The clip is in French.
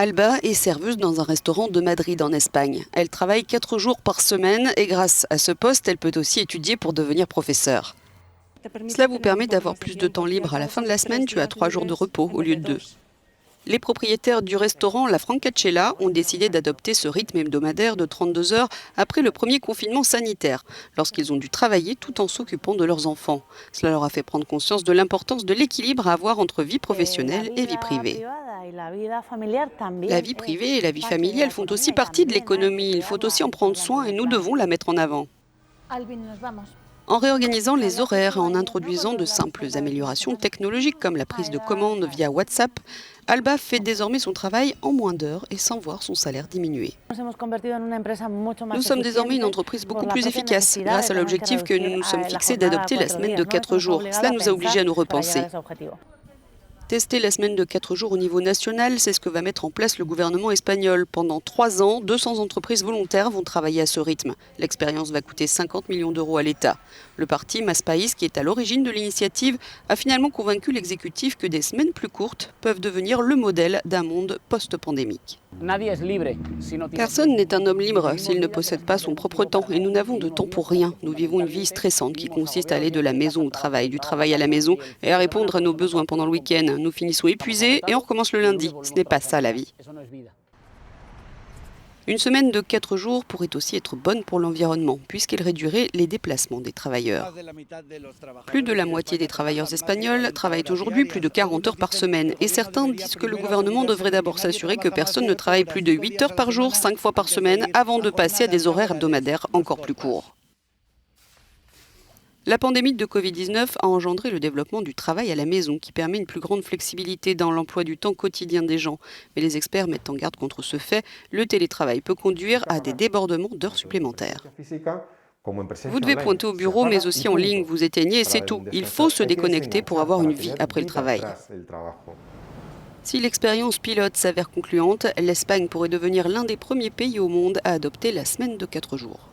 Alba est serveuse dans un restaurant de Madrid en Espagne. Elle travaille 4 jours par semaine et grâce à ce poste, elle peut aussi étudier pour devenir professeure. Cela vous permet d'avoir plus de temps libre. À la fin de la semaine, tu as 3 jours de repos au lieu de 2. Les propriétaires du restaurant La Francachella ont décidé d'adopter ce rythme hebdomadaire de 32 heures après le premier confinement sanitaire, lorsqu'ils ont dû travailler tout en s'occupant de leurs enfants. Cela leur a fait prendre conscience de l'importance de l'équilibre à avoir entre vie professionnelle et vie privée. La vie privée et la vie familiale font aussi partie de l'économie. Il faut aussi en prendre soin et nous devons la mettre en avant. En réorganisant les horaires et en introduisant de simples améliorations technologiques comme la prise de commande via WhatsApp, Alba fait désormais son travail en moins d'heures et sans voir son salaire diminuer. Nous sommes désormais une entreprise beaucoup plus efficace grâce à l'objectif que nous nous sommes fixé d'adopter la semaine de 4 jours. Cela nous a obligés à nous repenser. Tester la semaine de 4 jours au niveau national, c'est ce que va mettre en place le gouvernement espagnol. Pendant 3 ans, 200 entreprises volontaires vont travailler à ce rythme. L'expérience va coûter 50 millions d'euros à l'État. Le parti Mas País, qui est à l'origine de l'initiative, a finalement convaincu l'exécutif que des semaines plus courtes peuvent devenir le modèle d'un monde post-pandémique. Personne n'est un homme libre s'il ne possède pas son propre temps et nous n'avons de temps pour rien. Nous vivons une vie stressante qui consiste à aller de la maison au travail, du travail à la maison et à répondre à nos besoins pendant le week-end. Nous finissons épuisés et on recommence le lundi. Ce n'est pas ça la vie. Une semaine de 4 jours pourrait aussi être bonne pour l'environnement, puisqu'elle réduirait les déplacements des travailleurs. Plus de la moitié des travailleurs espagnols travaillent aujourd'hui plus de 40 heures par semaine, et certains disent que le gouvernement devrait d'abord s'assurer que personne ne travaille plus de 8 heures par jour, 5 fois par semaine, avant de passer à des horaires hebdomadaires encore plus courts. La pandémie de Covid-19 a engendré le développement du travail à la maison qui permet une plus grande flexibilité dans l'emploi du temps quotidien des gens. Mais les experts mettent en garde contre ce fait. Le télétravail peut conduire à des débordements d'heures supplémentaires. Vous devez pointer au bureau mais aussi en ligne, vous éteignez et c'est tout. Il faut se déconnecter pour avoir une vie après le travail. Si l'expérience pilote s'avère concluante, l'Espagne pourrait devenir l'un des premiers pays au monde à adopter la semaine de 4 jours.